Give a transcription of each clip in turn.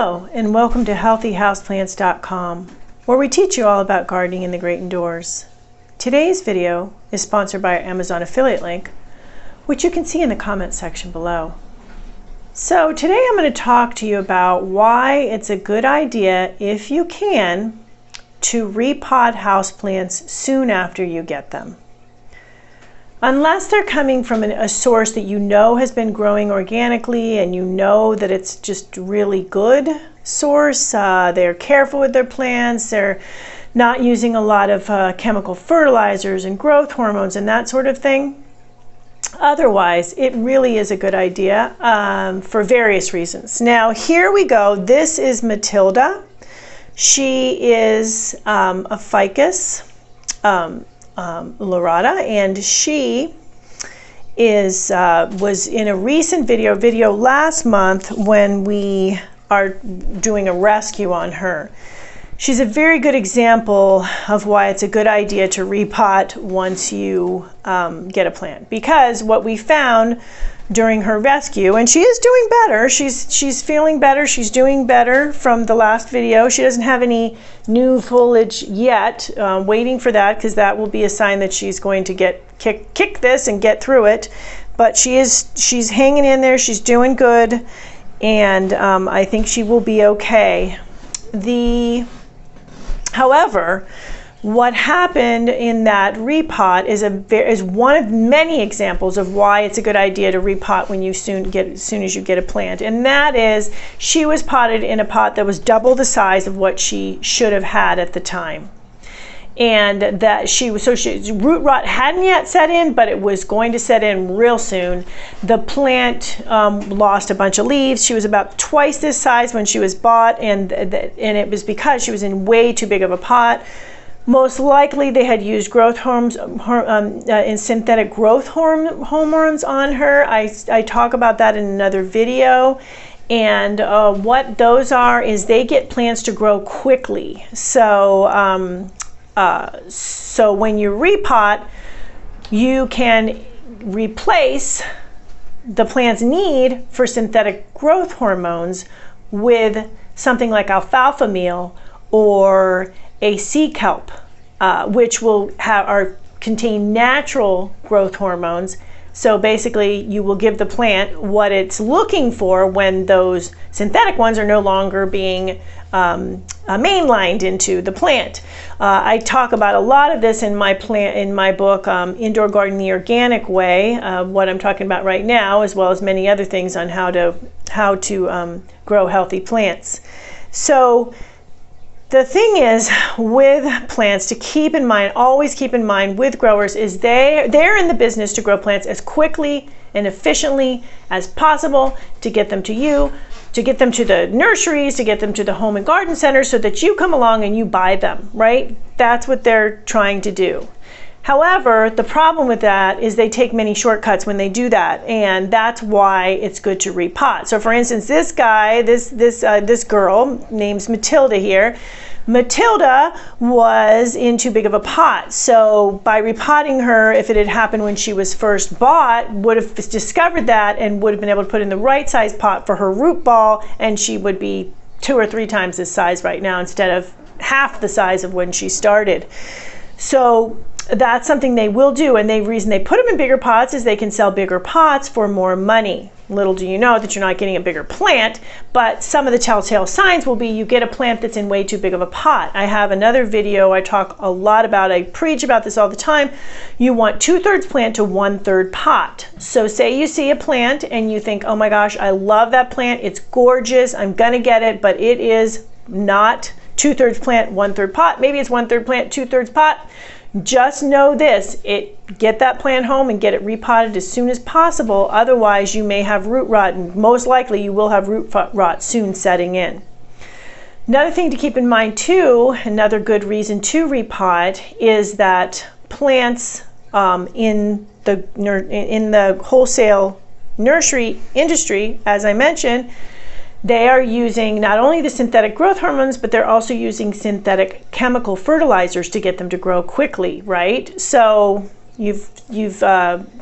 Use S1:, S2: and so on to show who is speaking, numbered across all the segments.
S1: Hello, and welcome to healthyhouseplants.com, where we teach you all about gardening in the great indoors. Today's video is sponsored by our Amazon affiliate link, which you can see in the comments section below. So today I'm going to talk to you about why it's a good idea, if you can, to repot houseplants soon after you get them. Unless they're coming from a source that you know has been growing organically and you know that it's just really good source, they're careful with their plants, they're not using a lot of chemical fertilizers and growth hormones and that sort of thing. Otherwise, it really is a good idea for various reasons. Now, here we go. This is Matilda. She is a ficus lorata, and she is was in a recent video last month when we are doing a rescue on her. She's a very good example of why it's a good idea to repot once you get a plant, because what we found during her rescue, and she is doing better, she's feeling better, she's doing better from the last video. She doesn't have any new foliage yet, waiting for that, because that will be a sign that she's going to kick this and get through it. But she's hanging in there, she's doing good, and I think she will be okay. However, what happened in that repot is one of many examples of why it's a good idea to repot as soon as you get a plant. And that is, she was potted in a pot that was double the size of what she should have had at the time. And that root rot hadn't yet set in, but it was going to set in real soon. The plant lost a bunch of leaves. She was about twice this size when she was bought, and it was because she was in way too big of a pot. Most likely they had used growth hormones and synthetic growth hormones on her. I talk about that in another video. And what those are is they get plants to grow quickly. So, so when you repot, you can replace the plant's need for synthetic growth hormones with something like alfalfa meal or a sea kelp, which will contain natural growth hormones. So basically, you will give the plant what it's looking for when those synthetic ones are no longer being mainlined into the plant. I talk about a lot of this in my book, Indoor Gardening the Organic Way, what I'm talking about right now, as well as many other things on how to grow healthy plants. So the thing is with plants to keep in mind, always keep in mind with growers, is they're in the business to grow plants as quickly and efficiently as possible, to get them to you, to get them to the nurseries, to get them to the home and garden centers so that you come along and you buy them, right? That's what they're trying to do. However, the problem with that is they take many shortcuts when they do that, and that's why it's good to repot. So for instance, this guy, this girl named Matilda here, Matilda was in too big of a pot. So by repotting her, if it had happened when she was first bought, would have discovered that and would have been able to put in the right size pot for her root ball, and she would be 2 or 3 times this size right now instead of half the size of when she started. So that's something they will do, and the reason they put them in bigger pots is they can sell bigger pots for more money. Little do you know that you're not getting a bigger plant, but some of the telltale signs will be you get a plant that's in way too big of a pot. I have another video I talk a lot about, I preach about this all the time. You want 2/3 plant to 1/3 pot. So say you see a plant and you think, oh my gosh, I love that plant, it's gorgeous, I'm gonna get it, but it is not 2/3 plant, 1/3 pot. Maybe it's 1/3 plant, 2/3 pot. Just know this, get that plant home and get it repotted as soon as possible. Otherwise, you may have root rot, and most likely you will have root rot soon setting in. Another thing to keep in mind too, another good reason to repot, is that plants in the wholesale nursery industry, as I mentioned, they are using not only the synthetic growth hormones, but they're also using synthetic chemical fertilizers to get them to grow quickly, right? So You've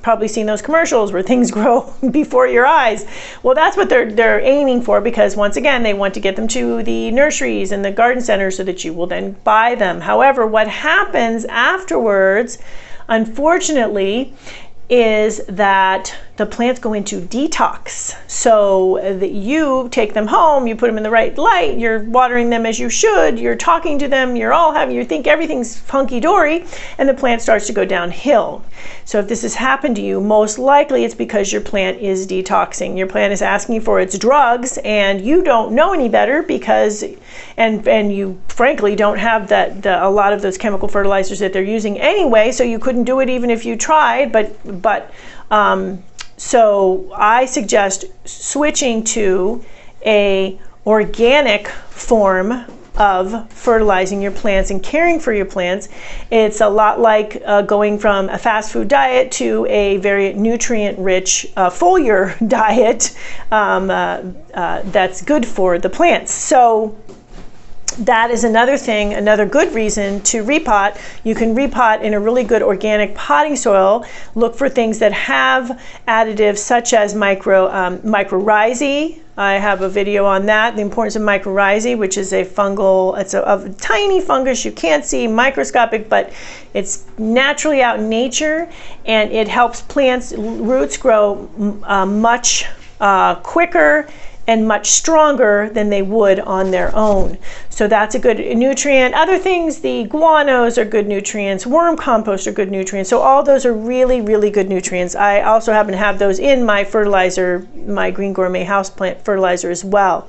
S1: probably seen those commercials where things grow before your eyes. Well, that's what they're aiming for, because once again, they want to get them to the nurseries and the garden centers so that you will then buy them. However, what happens afterwards, unfortunately, is that the plants go into detox. So that you take them home, you put them in the right light, you're watering them as you should, you're talking to them, you think everything's hunky-dory, and the plant starts to go downhill. So if this has happened to you, most likely it's because your plant is detoxing. Your plant is asking for its drugs, and you don't know any better because, and you frankly don't have a lot of those chemical fertilizers that they're using anyway, so you couldn't do it even if you tried, so I suggest switching to a organic form of fertilizing your plants and caring for your plants. It's a lot like going from a fast food diet to a very nutrient-rich foliar diet that's good for the plants. So that is another thing, another good reason to repot. You can repot in a really good organic potting soil. Look for things that have additives such as mycorrhizae. I have a video on that, the importance of mycorrhizae, which is a fungal, it's a tiny fungus you can't see, microscopic, but it's naturally out in nature, and it helps plants' roots grow much quicker and much stronger than they would on their own. So that's a good nutrient. Other things, the guanos are good nutrients, worm compost are good nutrients. So all those are really, really good nutrients. I also happen to have those in my fertilizer, my Green Gourmet Houseplant fertilizer as well.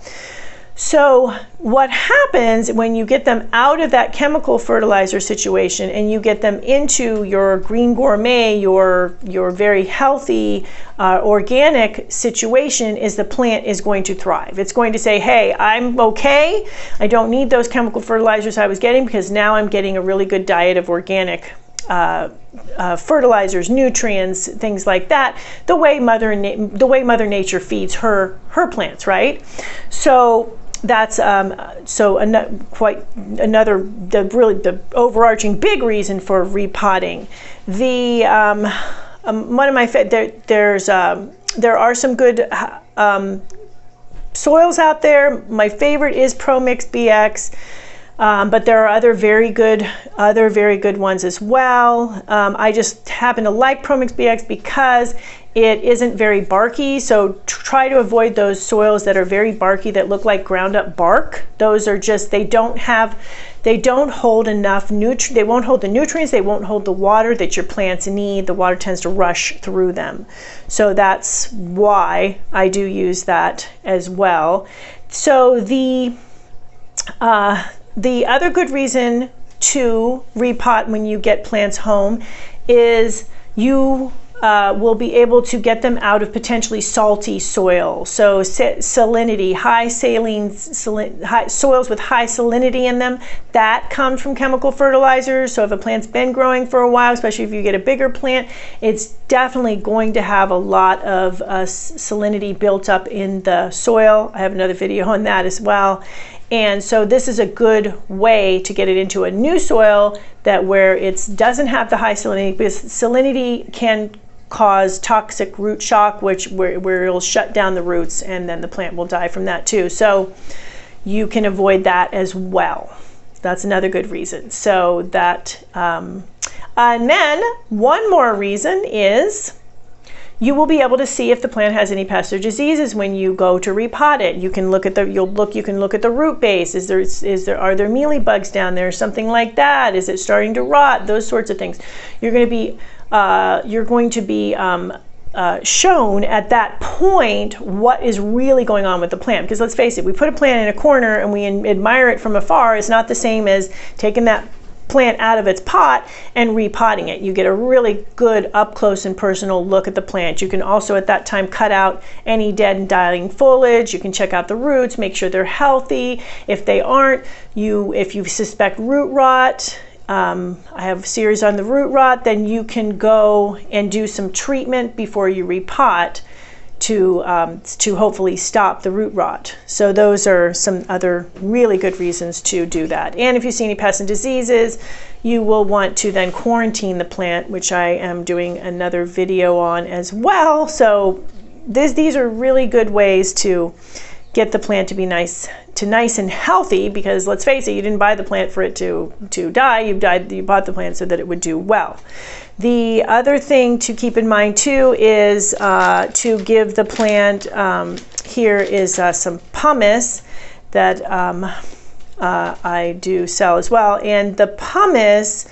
S1: So what happens when you get them out of that chemical fertilizer situation and you get them into your Green Gourmet, your very healthy organic situation, is the plant is going to thrive. It's going to say, hey, I'm okay. I don't need those chemical fertilizers I was getting, because now I'm getting a really good diet of organic fertilizers, nutrients, things like that, the way Mother Nature feeds her plants, right? So that's the overarching big reason for repotting. One of my there are some good soils out there. My favorite is ProMix BX. But there are other very good ones as well. I just happen to like ProMix BX because it isn't very barky. So try to avoid those soils that are very barky, that look like ground up bark. Those are just, they don't hold enough they won't hold the nutrients, they won't hold the water that your plants need. The water tends to rush through them. So that's why I do use that as well. So the other good reason to repot when you get plants home is you will be able to get them out of potentially salty soil. So salinity, soils with high salinity in them, that comes from chemical fertilizers. So if a plant's been growing for a while, especially if you get a bigger plant, it's definitely going to have a lot of salinity built up in the soil. I have another video on that as well. And so this is a good way to get it into a new soil where it doesn't have the high salinity, because salinity can cause toxic root shock, where it'll shut down the roots, and then the plant will die from that too. So you can avoid that as well. That's another good reason. So that, and then one more reason is you will be able to see if the plant has any pests or diseases when you go to repot it. You can look at the root base. Are there mealy bugs down there? Something like that. Is it starting to rot? Those sorts of things. You're going to be shown at that point what is really going on with the plant. Because let's face it, we put a plant in a corner and we admire it from afar. It's not the same as taking that plant out of its pot and repotting it. You get a really good up close and personal look at the plant. You can also at that time cut out any dead and dying foliage. You can check out the roots, make sure they're healthy. If they aren't, if you suspect root rot, I have a series on the root rot, then you can go and do some treatment before you repot to hopefully stop the root rot. So those are some other really good reasons to do that. And if you see any pests and diseases, you will want to then quarantine the plant, which I am doing another video on as well. So these are really good ways to get the plant to be nice and healthy, because let's face it, you didn't buy the plant for it to die. You bought the plant so that it would do well. The other thing to keep in mind too is to give the plant, here is some pumice that I do sell as well, and the pumice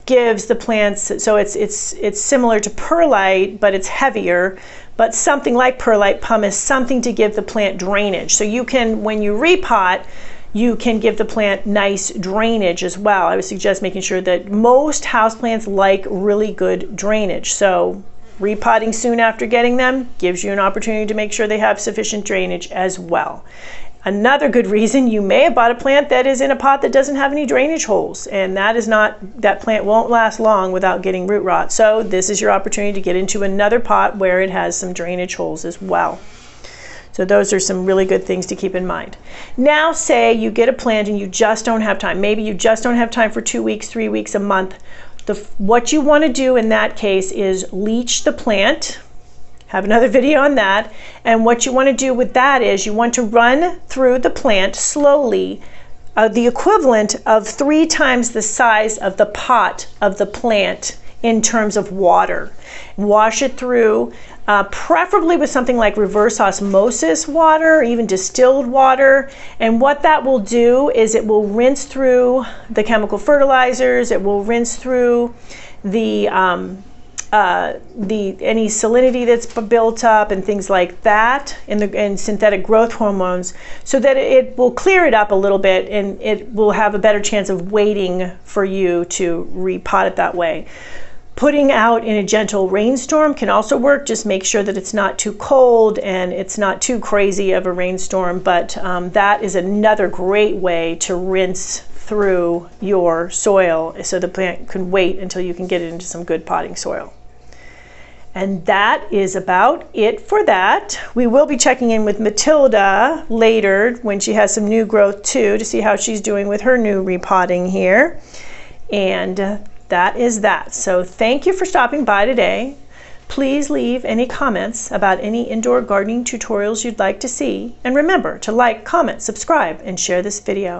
S1: gives the plants, so it's similar to perlite, but it's heavier, but something like perlite, pumice, something to give the plant drainage. So you can, when you repot, you can give the plant nice drainage as well. I would suggest making sure that most houseplants like really good drainage. So repotting soon after getting them gives you an opportunity to make sure they have sufficient drainage as well. Another good reason, you may have bought a plant that is in a pot that doesn't have any drainage holes, and that plant won't last long without getting root rot. So this is your opportunity to get into another pot where it has some drainage holes as well. So those are some really good things to keep in mind. Now say you get a plant and you just don't have time. Maybe you just don't have time for 2 weeks, 3 weeks, a month. What you want to do in that case is leach the plant. Have another video on that. And what you want to do with that is you want to run through the plant slowly, the equivalent of 3 times the size of the pot of the plant in terms of water. Wash it through, preferably with something like reverse osmosis water, or even distilled water. And what that will do is it will rinse through the chemical fertilizers, it will rinse through the any salinity that's built up and things like that, and synthetic growth hormones, so that it will clear it up a little bit, and it will have a better chance of waiting for you to repot it that way. Putting out in a gentle rainstorm can also work. Just make sure that it's not too cold and it's not too crazy of a rainstorm, but that is another great way to rinse through your soil so the plant can wait until you can get it into some good potting soil. And that is about it for that. We will be checking in with Matilda later when she has some new growth too, to see how she's doing with her new repotting here. And that is that. So thank you for stopping by today. Please leave any comments about any indoor gardening tutorials you'd like to see. And remember to like, comment, subscribe, and share this video.